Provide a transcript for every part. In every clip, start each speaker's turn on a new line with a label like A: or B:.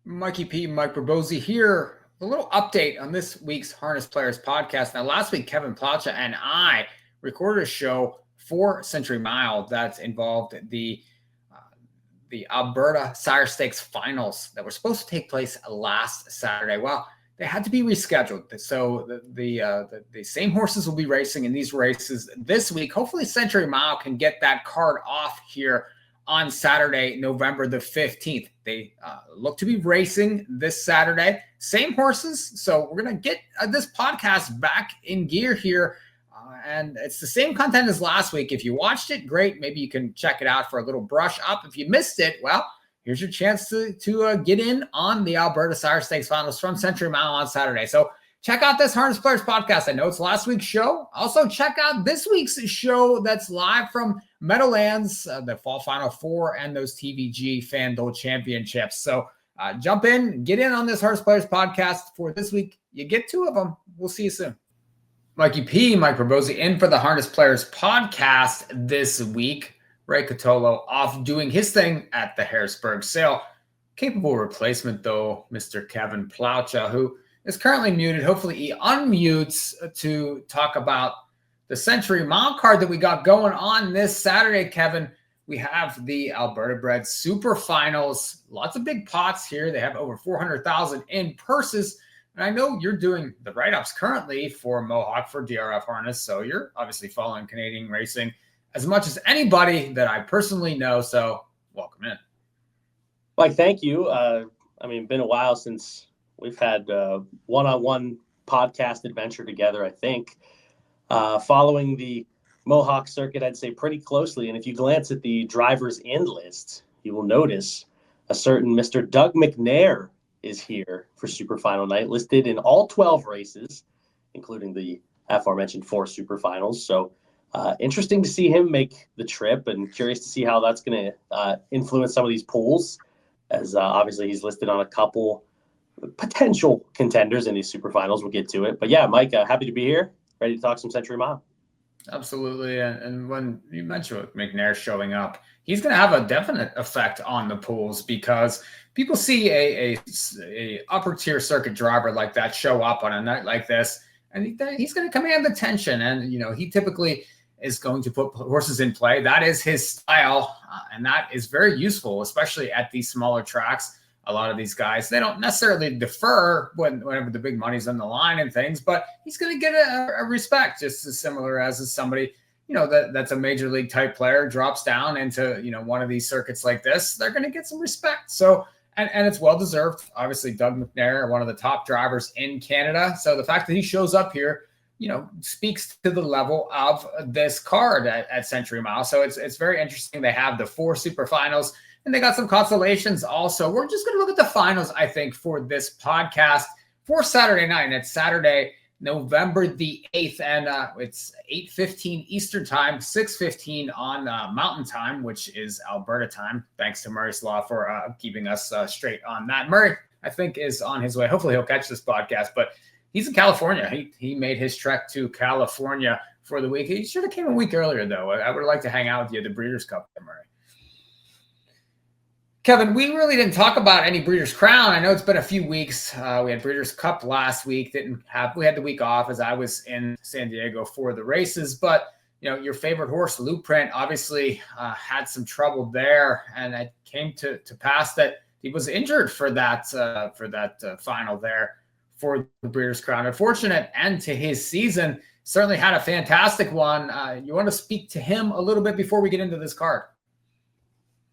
A: Mikee P, Mike Bobosi here. A little update on this week's Harness Players podcast. Now, last week, Kevin Plowcha and I recorded a show for Century Mile that involved the Alberta Sire Stakes finals that were supposed to take place last Saturday. Well, they had to be rescheduled. So the same horses will be racing in these races this week. Hopefully, Century Mile can get that card off here on Saturday, November the 15th. They look to be racing this Saturday. Same horses. So we're going to get this podcast back in gear here. And it's the same content as last week. If you watched it, great. Maybe you can check it out for a little brush up. If you missed it, well, here's your chance to get in on the Alberta Sire Stakes finals from Century Mile on Saturday. So check out this Harness Players podcast. I know it's last week's show. Also, check out this week's show that's live from Meadowlands, the Fall Final Four, and those TVG FanDuel Championships. So jump in, get in on this Harness Players podcast for this week. You get two of them. We'll see you soon. Mikee P, Mike Bobosi in for the Harness Players podcast this week. Ray Cotolo off doing his thing at the Harrisburg sale. Capable replacement, though, Mr. Kevin Plowcha, who is currently muted. Hopefully he unmutes to talk about the Century Mile card that we got going on this Saturday, Kevin. We have the Alberta Bred Super Finals. Lots of big pots here. They have over 400,000 in purses. And I know you're doing the write-ups currently for Mohawk for DRF Harness, so you're obviously following Canadian racing as much as anybody that I personally know. So welcome in.
B: Mike, thank you. Been a while since we've had one-on-one podcast adventure together, I think. Following the Mohawk circuit, I'd say pretty closely. And if you glance at the driver's end list, you will notice a certain Mr. Doug McNair is here for Super Final night, listed in all 12 races, including the aforementioned 4 Super Finals. So interesting to see him make the trip, and curious to see how that's going to influence some of these pools, as obviously he's listed on a couple potential contenders in these Super Finals. We'll get to it. But yeah, Mike, happy to be here. Ready to talk some Century Mile.
A: Absolutely. And when you mentioned McNair showing up, he's going to have a definite effect on the pools, because people see a upper tier circuit driver like that show up on a night like this, and he's going to command attention. And, he typically is going to put horses in play. That is his style. And that is very useful, especially at these smaller tracks. A lot of these guys, they don't necessarily defer whenever the big money's on the line and things, but he's going to get a respect, just as similar as somebody, that's a major league type player drops down into, one of these circuits like this. They're going to get some respect. So, and it's well-deserved. Obviously, Doug McNair, one of the top drivers in Canada. So the fact that he shows up here, speaks to the level of this card at Century Mile. So it's very interesting. They have the 4 Super Finals, and they got some consolations also. We're just going to look at the finals, I think, for this podcast for Saturday night. And it's Saturday, November the 8th, and it's 8:15 Eastern Time, 6:15 on Mountain Time, which is Alberta time. Thanks to Murray's Law for keeping us straight on that. Murray, I think, is on his way. Hopefully he'll catch this podcast, but he's in California. He made his trek to California for the week. He should have came a week earlier, though. I would like to hang out with you at the Breeders' Cup, Murray. Kevin, we really didn't talk about any Breeders' Crown. I know it's been a few weeks. We had Breeders' Cup last week. We had the week off as I was in San Diego for the races. But your favorite horse, Blueprint, obviously had some trouble there, and it came to pass that he was injured for that final there for the Breeders' Crown. Unfortunate end to his season. Certainly had a fantastic one. You want to speak to him a little bit before we get into this card?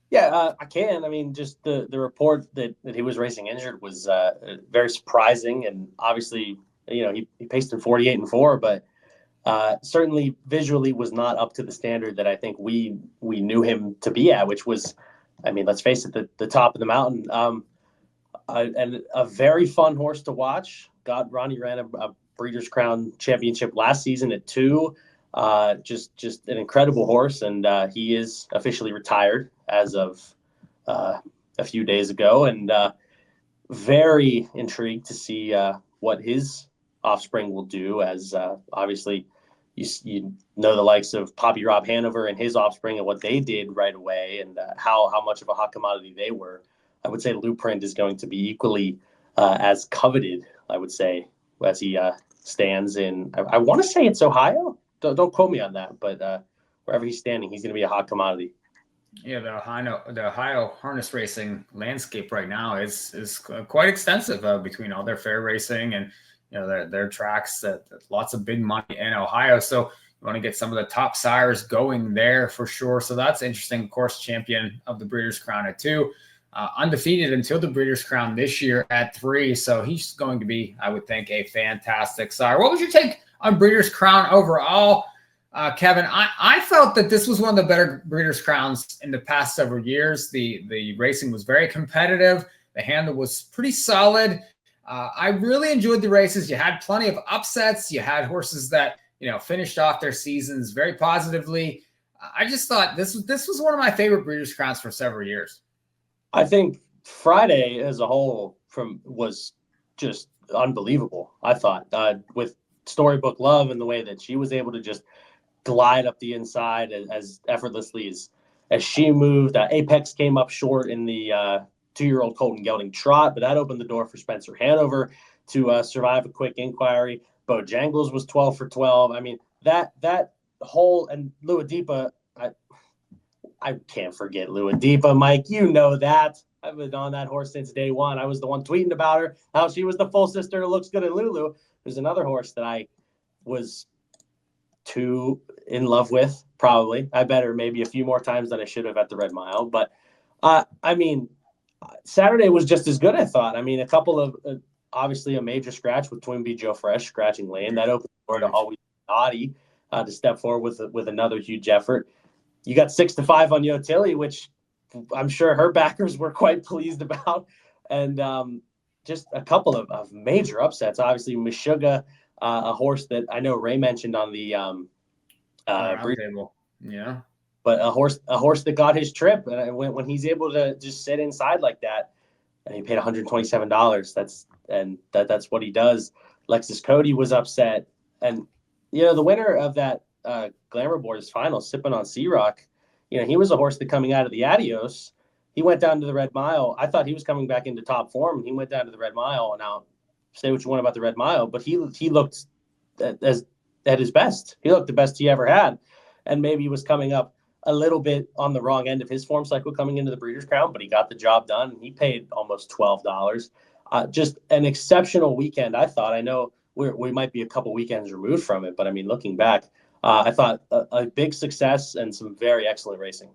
B: Yeah, I can. Just the report that he was racing injured was very surprising, and obviously, he paced in 48 and 4, but certainly visually was not up to the standard that I think we knew him to be at, which was, let's face it, the top of the mountain. And a very fun horse to watch. Ronnie ran a Breeders' Crown Championship last season at 2. Just an incredible horse, and he is officially retired as of a few days ago, and very intrigued to see what his offspring will do, as obviously you know the likes of Poppy Rob Hanover and his offspring and what they did right away, and how much of a hot commodity they were. I would say Blueprint is going to be equally as coveted, I would say, as he stands in, I want to say it's Ohio. Don't quote me on that, but wherever he's standing, he's going to be a hot commodity.
A: Yeah, the Ohio harness racing landscape right now is quite extensive between all their fair racing and their tracks. That lots of big money in Ohio. So you want to get some of the top sires going there for sure. So that's interesting. Of course, champion of the Breeders' Crown at 2, undefeated until the Breeders' Crown this year at 3. So he's going to be, I would think, a fantastic sire. What was your take on Breeders' Crown overall? Kevin, I felt that this was one of the better Breeders' Crowns in the past several years. The racing was very competitive. The handle was pretty solid. I really enjoyed the races. You had plenty of upsets. You had horses that finished off their seasons very positively. I just thought this was one of my favorite Breeders' Crowns for several years.
B: I think Friday as a whole was just unbelievable. I thought with Storybook Love and the way that she was able to just glide up the inside as effortlessly as she moved. Apex came up short in the 2-year-old Colton Gelding trot, but that opened the door for Spencer Hanover to survive a quick inquiry. Bo Jangles was 12 for 12. I mean, that whole, and Luadipa, I can't forget Luadipa, Mike. You know that. I've been on that horse since day one. I was the one tweeting about her, how she was the full sister who looks good at Lulu. There's another horse that I was too in love with, probably. I bet her maybe a few more times than I should have at the Red Mile. But, I mean, Saturday was just as good, I thought. I mean, a couple of, obviously a major scratch with Twin B Joe Fresh scratching lane. That opened the door to Always Naughty to step forward with another huge effort. You got 6-5 on Yo Tilly, which I'm sure her backers were quite pleased about. And just a couple of major upsets. Obviously, Meshuggah, a horse that I know Ray mentioned on the
A: table. Yeah.
B: But a horse that got his trip, and when he's able to just sit inside like that, and he paid $127. That's what he does. Lexus Cody was upset, and the winner of that Glamour Boards final, Sipping on Sea Rock, he was a horse that coming out of the Adios, he went down to the Red Mile. I thought he was coming back into top form, and he went down to the Red Mile. Now, say what you want about the Red Mile, but he looked at his best. He looked the best he ever had, and maybe he was coming up a little bit on the wrong end of his form cycle coming into the Breeders' Crown, but he got the job done. He paid almost $12. Just an exceptional weekend, I thought. I know we might be a couple weekends removed from it, but I mean, looking back, I thought a big success and some very excellent racing.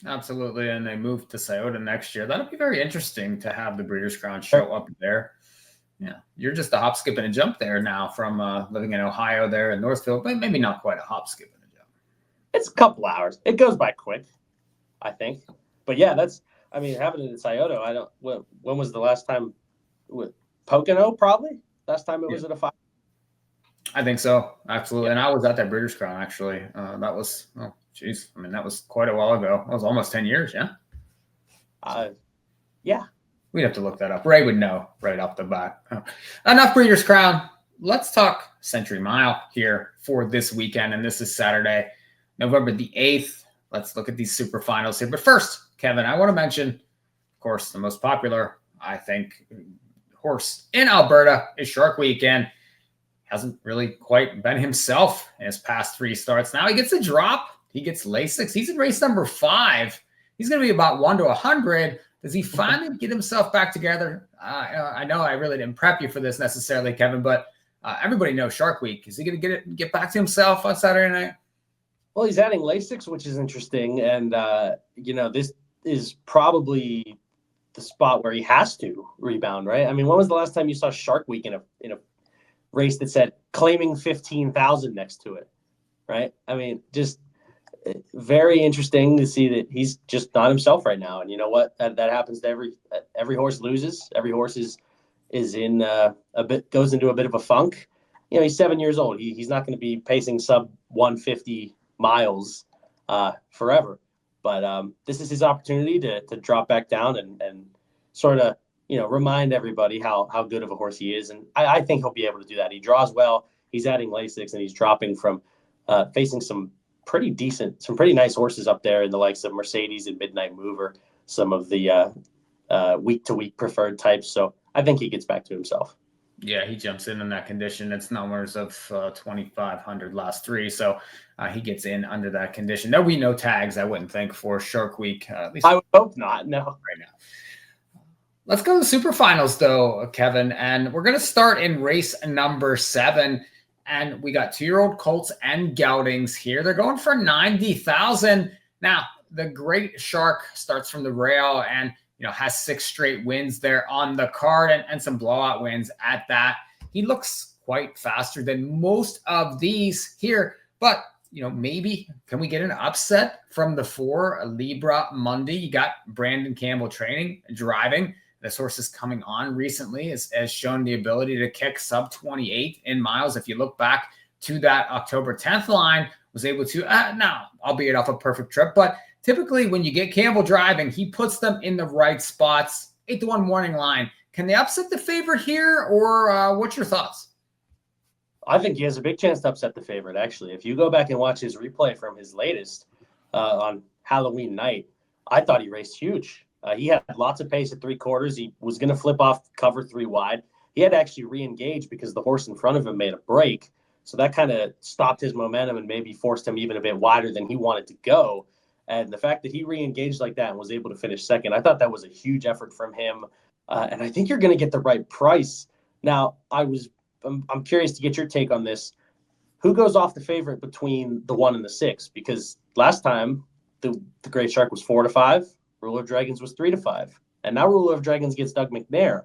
A: Absolutely, and they moved to Scioto next year. That'll be very interesting to have the Breeders' Crown show up there. Yeah, you're just a hop, skip, and a jump there now from living in Ohio there in Northfield, but maybe not quite a hop, skip, and a jump.
B: It's a couple hours. It goes by quick, I think. But yeah, having it in Scioto, when was the last time with Pocono, probably? Last time it was at a 5?
A: I think so, absolutely. And I was at that Breeders' Crown, actually. That was, that was quite a while ago. That was almost 10 years, yeah?
B: Yeah.
A: We'd have to look that up. Ray would know right off the bat. Enough Breeders' Crown. Let's talk Century Mile here for this weekend, and this is Saturday, November the 8th. Let's look at these super finals here. But first, Kevin, I want to mention, of course, the most popular, I think, horse in Alberta is Shark Weekend. Hasn't really quite been himself in his past 3 starts. Now he gets a drop. He gets Lasix. He's in race number 5. He's going to be about 1 to 100. Does he finally get himself back together? I know I really didn't prep you for this necessarily, Kevin, but everybody knows Shark Week. Is he going to get back to himself on Saturday night?
B: Well, he's adding Lasix, which is interesting. And, this is probably the spot where he has to rebound, right? I mean, when was the last time you saw Shark Week in a race that said claiming 15,000 next to it, right? I mean, just very interesting to see that he's just not himself right now. And you know what? That happens to every horse loses. Every horse is in goes into a bit of a funk. He's 7 years old. He's not going to be pacing sub 150 miles forever. But this is his opportunity to drop back down and sort of, remind everybody how good of a horse he is. And I think he'll be able to do that. He draws well. He's adding Lasix, and he's dropping from facing some pretty nice horses up there in the likes of Mercedes and Midnight Mover, some of the week-to-week preferred types. So I think he gets back to himself.
A: Yeah, he jumps in that condition. It's numbers of 2,500 last three. So he gets in under that condition. There'll be no tags, I wouldn't think, for Shark Week. At least
B: I would hope not. No.
A: Right now. Let's go to the super finals, though, Kevin. And we're going to start in race number 7. And we got 2-year-old colts and geldings here. They're going for 90,000. Now, the Great Shark starts from the rail and has 6 straight wins there on the card and some blowout wins at that. He looks quite faster than most of these here, but maybe can we get an upset from the 4 Libra Monday? You got Brandon Campbell training, driving. This horse is coming on recently, has shown the ability to kick sub 28 in miles. If you look back to that October 10th line, was able to, now, albeit off a perfect trip, but typically when you get Campbell driving, he puts them in the right spots. 8-1 morning line. Can they upset the favorite here, or what's your thoughts?
B: I think he has a big chance to upset the favorite, actually. If you go back and watch his replay from his latest on Halloween night, I thought he raced huge. He had lots of pace at 3/4. He was going to flip off cover 3 wide. He had to actually re-engage because the horse in front of him made a break. So that kind of stopped his momentum and maybe forced him even a bit wider than he wanted to go. And the fact that he re-engaged like that and was able to finish second, I thought that was a huge effort from him. And I think you're going to get the right price. Now, I'm curious to get your take on this. Who goes off the favorite between the 1 and the 6? Because last time the Great Shark was 4-5. Ruler of Dragons was 3-5. And now Ruler of Dragons gets Doug McNair.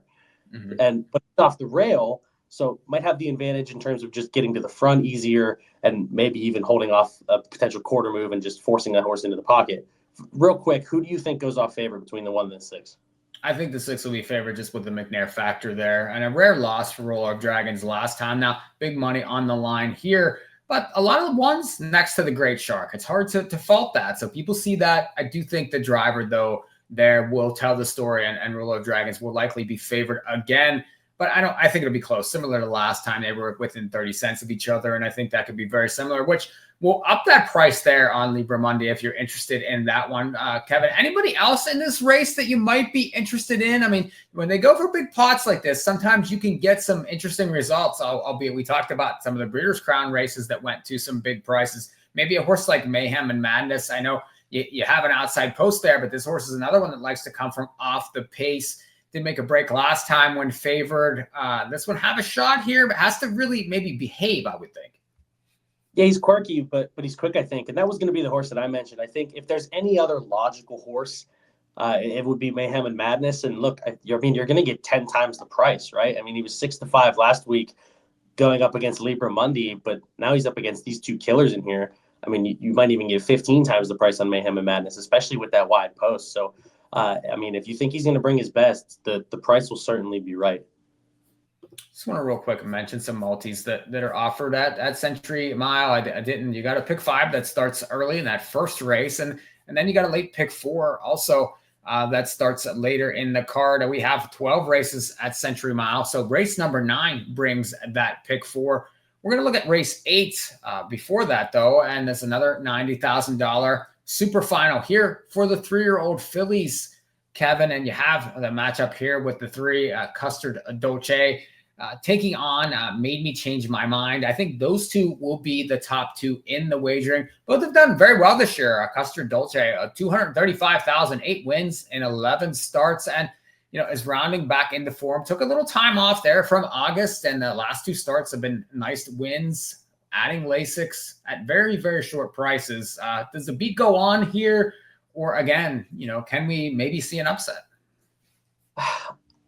B: But it's off the rail, so might have the advantage in terms of just getting to the front easier and maybe even holding off a potential quarter move and just forcing that horse into the pocket. Real quick, who do you think goes off favorite between the 1 and the 6?
A: I think the 6 will be favored just with the McNair factor there. And a rare loss for Ruler of Dragons last time. Now, big money on the line here. But a lot of the ones next to the Great Shark, it's hard to fault that. So people see that. I do think the driver, though, there will tell the story, and Ruler of Dragons will likely be favored again. But I think it'll be close, similar to last time. They were within 30 cents of each other, and I think that could be very similar, which will up that price there on Libra Monday if you're interested in that one. Kevin, anybody else in this race that you might be interested in? I mean, when they go for big pots like this, sometimes you can get some interesting results, albeit we talked about some of the Breeders' Crown races that went to some big prices. Maybe a horse like Mayhem and Madness. I know you have an outside post there, but this horse is another one that likes to come from off the pace. Did make a break last time when favored. This one have a shot here, but has to really maybe behave, I would think.
B: Yeah, he's quirky, but he's quick, I think. And that was going to be the horse that I mentioned. I think if there's any other logical horse, it would be Mayhem and Madness. And look, you're going to get 10 times the price, right? I mean, he was 6-5 last week going up against Libra Monday, but now he's up against these 2 killers in here. I mean, you might even get 15 times the price on Mayhem and Madness, especially with that wide post. So, I mean, if you think he's going to bring his best, the price will certainly be right.
A: Just want to real quick mention some multis that are offered at Century Mile. I didn't. You got to pick 5 that starts early in that first race, and then you got a late pick 4 also that starts later in the card. We have 12 races at Century Mile, so race number 9 brings that pick 4. We're going to look at race 8 before that, though, and there's another $90,000 super final here for the 3-year-old fillies, Kevin, and you have the matchup here with the 3 Custard Dolce taking on Made Me Change My Mind. I think those 2 will be the top 2 in the wagering. Both have done very well this year. Custard Dolce, 235,000, 8 wins in 11 starts, and is rounding back into form. Took a little time off there from August, and the last 2 starts have been nice wins, adding Lasix at very, very short prices. Does the beat go on here? Or again, can we maybe see an upset?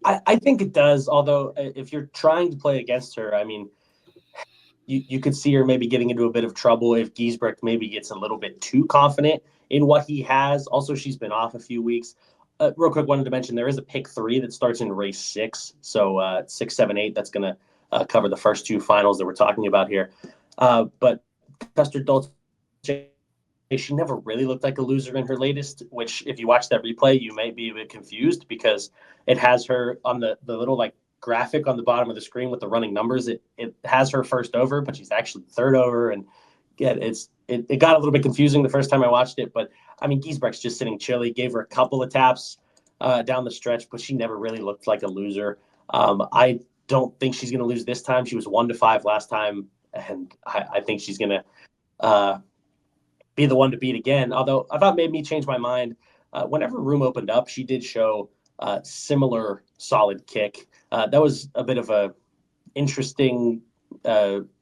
B: I think it does, although if you're trying to play against her, I mean, you could see her maybe getting into a bit of trouble if Giesbrecht maybe gets a little bit too confident in what he has. Also, she's been off a few weeks. Real quick, wanted to mention there is a pick 3 that starts in race 6. So 6, 7, 8, that's going to cover the first 2 finals that we're talking about here. But Custard Dolce, she never really looked like a loser in her latest, which if you watch that replay, you may be a bit confused because it has her on the little like graphic on the bottom of the screen with the running numbers. It has her first over, but she's actually third over. And yeah, it got a little bit confusing the first time I watched it. But I mean, Giesbrecht's just sitting chilly, gave her a couple of taps down the stretch, but she never really looked like a loser. I don't think she's going to lose this time. She was 1-5 last time, and I think she's going to be the one to beat again. Although I thought made me change my mind. Whenever room opened up, she did show similar solid kick. That was a bit of a interesting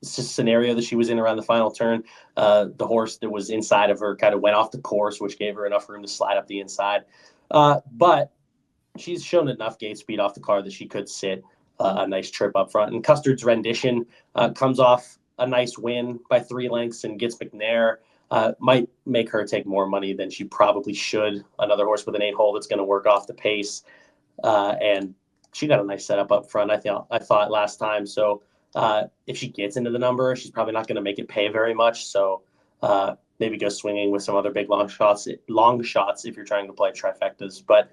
B: scenario that she was in around the final turn. The horse that was inside of her kind of went off the course, which gave her enough room to slide up the inside. But she's shown enough gate speed off the car that she could sit a nice trip up front. And Custard's Rendition comes off a nice win by 3 lengths and gets McNair. Might make her take more money than she probably should. Another horse with an 8-hole that's going to work off the pace. And she got a nice setup up front, I thought last time. So if she gets into the number, she's probably not going to make it pay very much. So maybe go swinging with some other big long shots if you're trying to play trifectas. But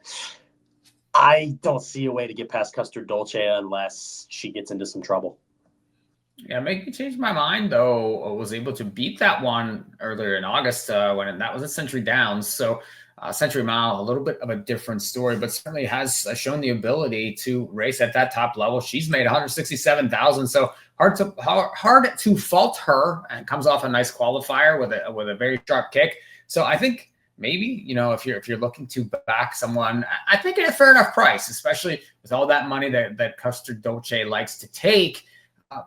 B: I don't see a way to get past Custard Dolce unless she gets into some trouble.
A: Yeah, make me change my mind, though. I was able to beat that one earlier in August when that was at Century Downs. So Century Mile, a little bit of a different story, but certainly has shown the ability to race at that top level. She's made 167,000, so hard to fault her, and comes off a nice qualifier with a very sharp kick. So I think maybe, if you're looking to back someone, I think at a fair enough price, especially with all that money that Custard Dolce likes to take.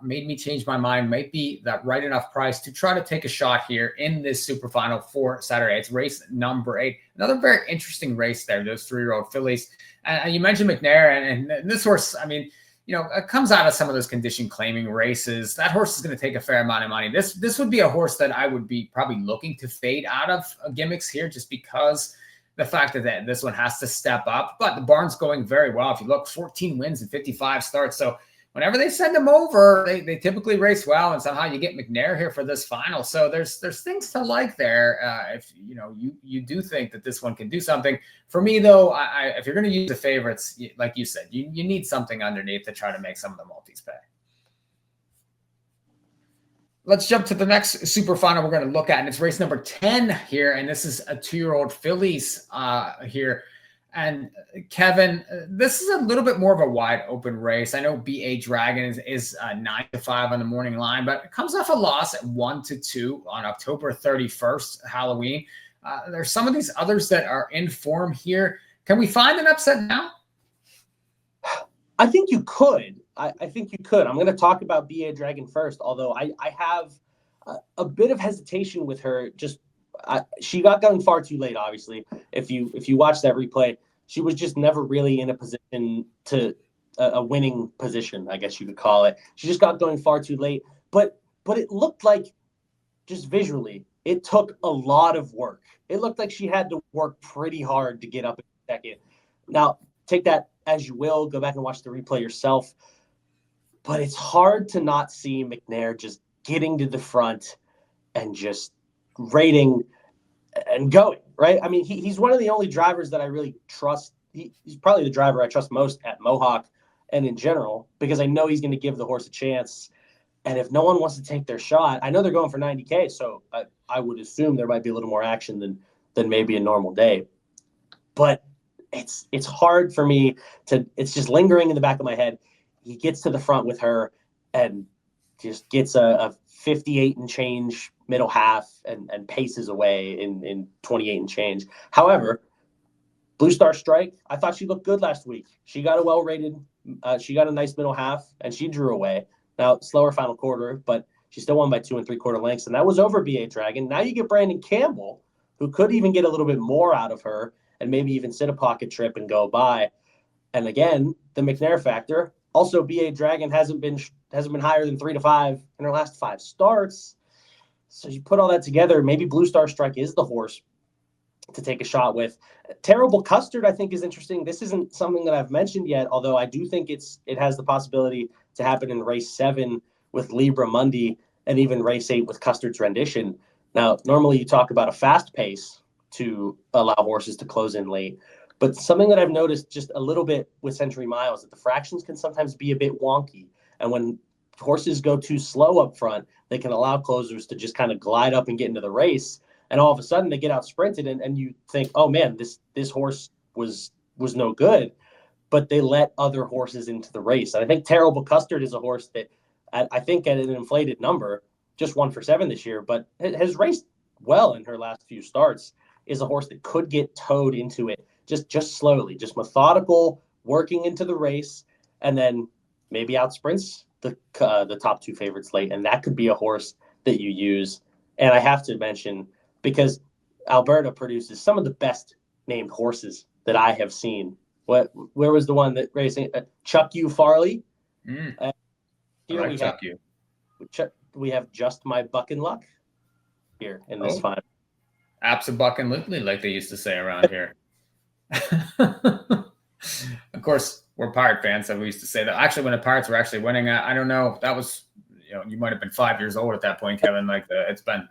A: Made me change my mind. Might be that right enough price to try to take a shot here in this super final for Saturday. It's race number 8. Another very interesting race there, those 3-year-old fillies. And you mentioned McNair, and this horse, I mean, it comes out of some of those condition claiming races. That horse is going to take a fair amount of money. This would be a horse that I would be probably looking to fade out of gimmicks here, just because the fact that this one has to step up. But the barn's going very well. If you look, 14 wins and 55 starts. So whenever they send them over, they typically race well, and somehow you get McNair here for this final. So there's things to like there. If you do think that this one can do something. For me, though, if you're going to use the favorites, like you said, you need something underneath to try to make some of the multis pay. Let's jump to the next super final we're going to look at, and it's race number 10 here, and this is a 2-year-old fillies here. And Kevin, this is a little bit more of a wide open race. I know BA Dragon is 9-5 on the morning line, but it comes off a loss at 1-2 on October 31st, Halloween. There's some of these others that are in form here. Can we find an upset now?
B: I think you could. I think you could. I'm going to talk about BA Dragon first, although I have a bit of hesitation with her. She got going far too late, obviously. If you watch that replay, she was just never really in a position to a winning position, I guess you could call it. She just got going far too late. But it looked like, just visually, it took a lot of work. It looked like she had to work pretty hard to get up in second. Now, take that as you will. Go back and watch the replay yourself. But it's hard to not see McNair just getting to the front and just rating and going, right? I mean, he's one of the only drivers that I really trust. He's probably the driver I trust most at Mohawk and in general, because I know he's going to give the horse a chance. And if no one wants to take their shot, I know they're going for 90K, so I would assume there might be a little more action than maybe a normal day. But it's hard for me it's just lingering in the back of my head. He gets to the front with her and just gets a 58 and change middle half and paces away in 28 and change. However, Blue Star Strike, I thought she looked good last week. She got a well-rated, she got a nice middle half, and she drew away. Now, slower final quarter, but she still won by 2 3/4 lengths, and that was over BA Dragon. Now you get Brandon Campbell, who could even get a little bit more out of her and maybe even sit a pocket trip and go by. And again, the McNair factor. Also, BA Dragon hasn't been higher than 3-5 in her last 5 starts. So you put all that together, maybe Blue Star Strike is the horse to take a shot with. Terrible Custard, I think, is interesting. This isn't something that I've mentioned yet, although I do think it has the possibility to happen in race 7 with Libra Mundi and even race 8 with Custard's Rendition. Now, normally you talk about a fast pace to allow horses to close in late. But something that I've noticed just a little bit with Century Mile is that the fractions can sometimes be a bit wonky. And when horses go too slow up front, they can allow closers to just kind of glide up and get into the race. And all of a sudden they get out sprinted and you think, oh man, this horse was was no good, but they let other horses into the race. And I think Terrible Custard is a horse that I think at an inflated number, just 1-for-7 this year, but has raced well in her last few starts, is a horse that could get towed into it just slowly, just methodical, working into the race, and then maybe out sprints the top two favorites late. And that could be a horse that you use. And I have to mention, because Alberta produces some of the best named horses that I have seen. Where was the one that racing? Chuck U Farley.
A: Here like Chuck U.
B: We have Just My Buck and Luck here in this final.
A: Abso-buck-and-lutely, like they used to say around here. Of course, we're Pirate fans, so we used to say that. Actually, when the Pirates were actually winning, I don't know. That was, you might have been 5 years old at that point, Kevin. Like it's been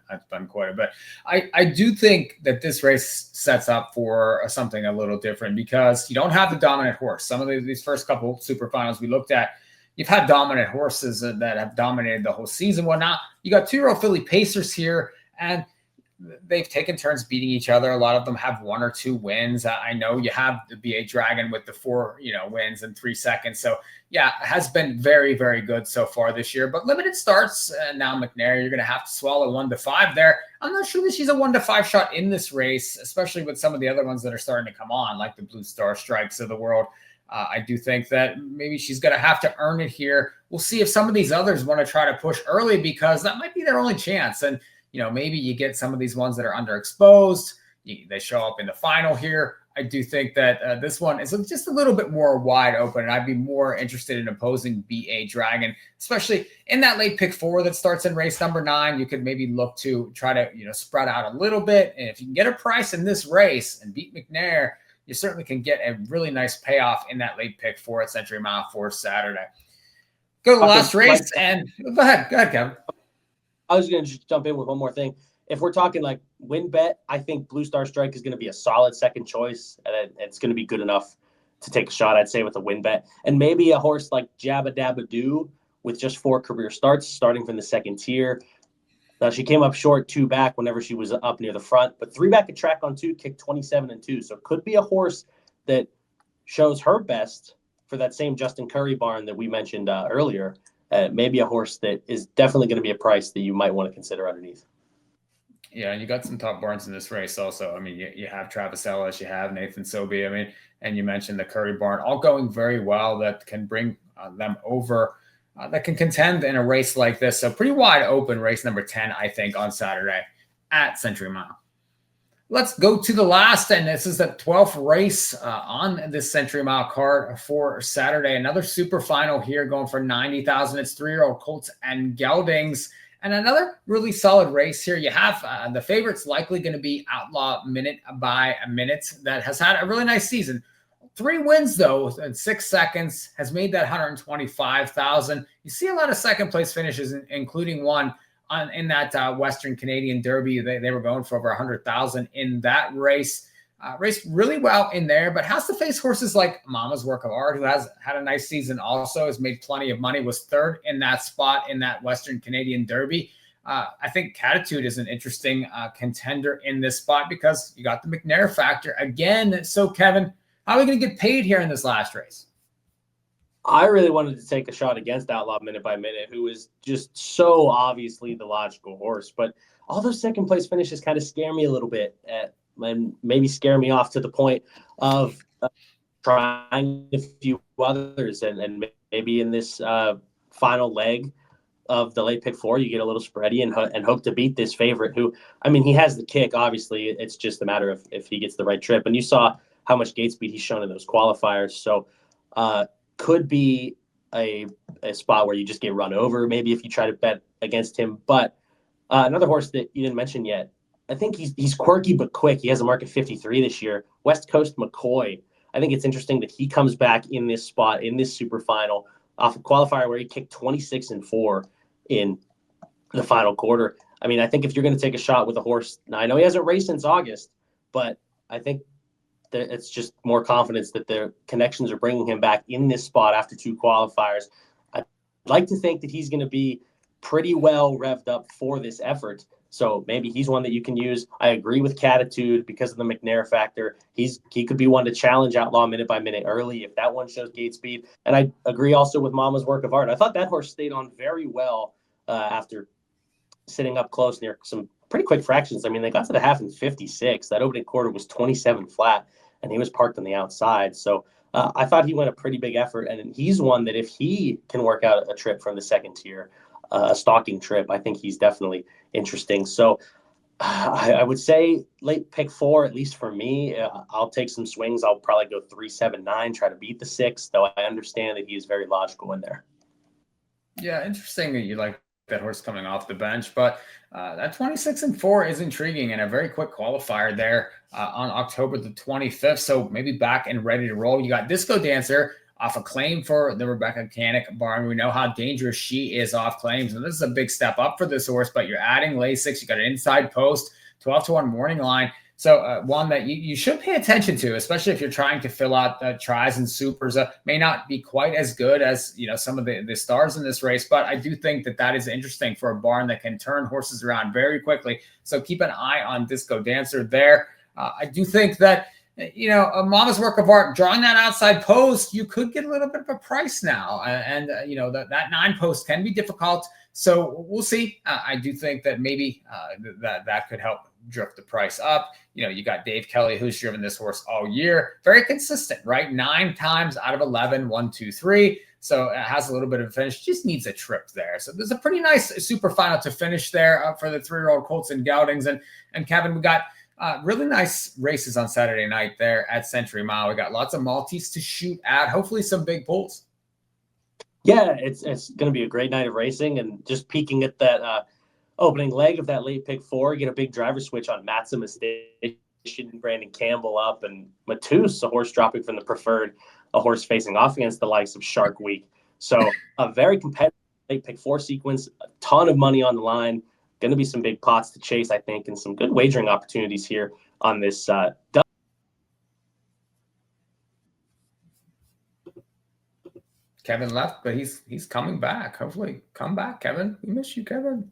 A: quite a bit. I do think that this race sets up for something a little different because you don't have the dominant horse. Some of these first couple super finals we looked at, you've had dominant horses that have dominated the whole season. Well, now you got 2-year-old filly pacers here, and they've taken turns beating each other. A lot of them have 1 or 2 wins. I know you have the BA Dragon with the 4, wins in 3 seconds. So yeah, it has been very, very good so far this year, but limited starts. Now McNair, you're going to have to swallow 1-5 there. I'm not sure that she's a 1-5 shot in this race, especially with some of the other ones that are starting to come on, like the Blue Star Strikes of the world. I do think that maybe she's going to have to earn it here. We'll see if some of these others want to try to push early because that might be their only chance. And maybe you get some of these ones that are underexposed. They show up in the final here. I do think that this one is just a little bit more wide open, and I'd be more interested in opposing BA Dragon, especially in that late pick 4 that starts in race number 9. You could maybe look to try to spread out a little bit, and if you can get a price in this race and beat McNair, you certainly can get a really nice payoff in that late pick 4 at Century Mile for Saturday. Go to the last race, and go ahead, Kevin.
B: I was going to just jump in with one more thing. If we're talking like win bet, I think Blue Star Strike is going to be a solid second choice, and it's going to be good enough to take a shot, I'd say, with a win bet. And maybe a horse like Jabba Dabba Doo with just 4 career starts, starting from the second tier. Now, she came up short 2 back whenever she was up near the front, but 3 back at track on 2, kicked 27-2. So it could be a horse that shows her best for that same Justin Curry barn that we mentioned earlier. Maybe a horse that is definitely going to be a price that you might want to consider underneath.
A: Yeah, and you got some top barns in this race also. I mean, you have Travis Ellis, you have Nathan Sobey. I mean, and you mentioned the Curry barn, all going very well that can bring them over, that can contend in a race like this. So pretty wide open race number 10, I think, on Saturday at Century Mile. Let's go to the last, and this is the 12th race on this Century Mile card for Saturday. Another super final here going for $90,000. It's 3-year-old Colts and Geldings. And another really solid race here. You have the favorites likely going to be Outlaw Minute by a Minute that has had a really nice season. 3 wins, though, in 6 seconds, has made that $125,000. You see a lot of second place finishes, including one in that Western Canadian Derby. They were going for over $100,000 in that race. Raced really well in there, but has to face horses like Mama's Work of Art, who has had a nice season also, has made plenty of money, was 3rd in that spot in that Western Canadian Derby. I think Catitude is an interesting contender in this spot because you got the McNair factor again. So, Kevin, how are we going to get paid here in this last race?
B: I really wanted to take a shot against Outlaw Minute by Minute, who is just so obviously the logical horse. But all those second place finishes kind of scare me a little bit and maybe scare me off to the point of trying a few others. And maybe in this final leg of the late pick 4, you get a little spready and hope to beat this favorite who, I mean, he has the kick. Obviously, it's just a matter of if he gets the right trip. And you saw how much gate speed he's shown in those qualifiers. So, could be a spot where you just get run over, maybe if you try to bet against him. But another horse that you didn't mention yet, I think he's quirky but quick. He has a mark of 53 this year. West Coast McCoy. I think it's interesting that he comes back in this spot, in this super final, off a qualifier where he kicked 26-4 in the final quarter. I mean, I think if you're going to take a shot with a horse, now I know he hasn't raced since August, but I think it's just more confidence that their connections are bringing him back in this spot after 2 qualifiers. I'd like to think that he's going to be pretty well revved up for this effort. So maybe he's one that you can use. I agree with Catitude because of the McNair factor. He could be one to challenge Outlaw minute by minute early if that one shows gate speed. And I agree also with Mama's Work of Art. I thought that horse stayed on very well after sitting up close near some pretty quick fractions. I mean, they got to the half in 56. That opening quarter was 27 flat, and he was parked on the outside. So I thought he went a pretty big effort, and he's one that if he can work out a trip from the second tier, a stalking trip, I think he's definitely interesting. So I would say late pick 4, at least for me. I'll take some swings. I'll probably go 3, 7, 9, try to beat the 6, though I understand that he is very logical in there.
A: Yeah, interesting that you like that horse coming off the bench, but that 26-4 is intriguing and a very quick qualifier there on October the 25th. So maybe back and ready to roll. You got Disco Dancer off a claim for the Rebecca Canick barn. We know how dangerous she is off claims, and this is a big step up for this horse, but you're adding Lasix. You got an inside post, 12-1 morning line. So one that you should pay attention to, especially if you're trying to fill out tries and supers. May not be quite as good as some of the stars in this race, but I do think that is interesting for a barn that can turn horses around very quickly. So keep an eye on Disco Dancer there. I do think that a Mama's Work of Art, drawing that outside post, you could get a little bit of a price now, and that 9 post can be difficult. So we'll see. I do think that maybe that could help drift the price up. You got Dave Kelly, who's driven this horse all year. Very consistent, right? 9 times out of 11, 1, 2, 3. So it has a little bit of a finish, just needs a trip there. So there's a pretty nice super final to finish there for the 3-year-old Colts and Geldings. And Kevin, we got really nice races on Saturday night there at Century Mile. We got lots of Maltese to shoot at, hopefully some big pulls.
B: Yeah, it's going to be a great night of racing, and just peeking at that opening leg of that late pick 4, get a big driver switch on Matsima Station, Brandon Campbell up, and Matus, a horse dropping from the preferred, a horse facing off against the likes of Shark Week. So a very competitive late pick 4 sequence, a ton of money on the line, going to be some big pots to chase, I think, and some good wagering opportunities here on this.
A: Kevin left, but he's coming back. Hopefully, come back, Kevin. We miss you, Kevin.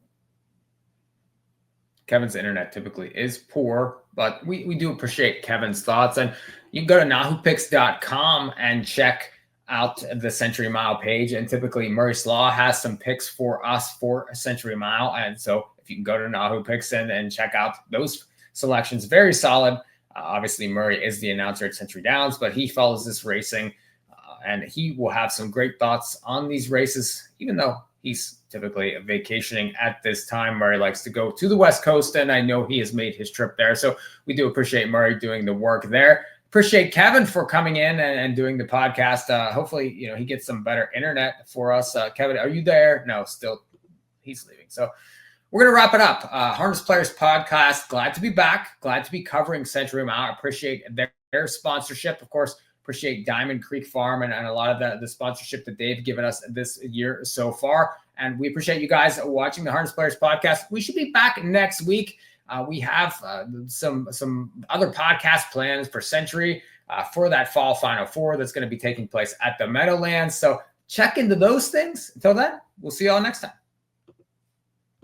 A: Kevin's internet typically is poor, but we do appreciate Kevin's thoughts. And you can go to NahooPicks.com and check out the Century Mile page. And typically Murray Slaw has some picks for us for Century Mile. And so if you can go to Nahoo Picks and check out those selections, very solid. Obviously, Murray is the announcer at Century Downs, but he follows this racing. And he will have some great thoughts on these races, even though he's typically vacationing at this time. Murray likes to go to the West Coast, and I know he has made his trip there. So we do appreciate Murray doing the work there. Appreciate Kevin for coming in and doing the podcast. Hopefully, he gets some better internet for us. Kevin, are you there? No, still he's leaving. So we're going to wrap it up. Harness Players Podcast. Glad to be back. Glad to be covering Century Mile. Appreciate their sponsorship. Of course, appreciate Diamond Creek Farm and a lot of the sponsorship that they've given us this year so far. And we appreciate you guys watching the Harness Players Podcast. We should be back next week. We have some other podcast plans for Century for that fall Final Four that's going to be taking place at the Meadowlands. So check into those things. Until then, we'll see you all next time.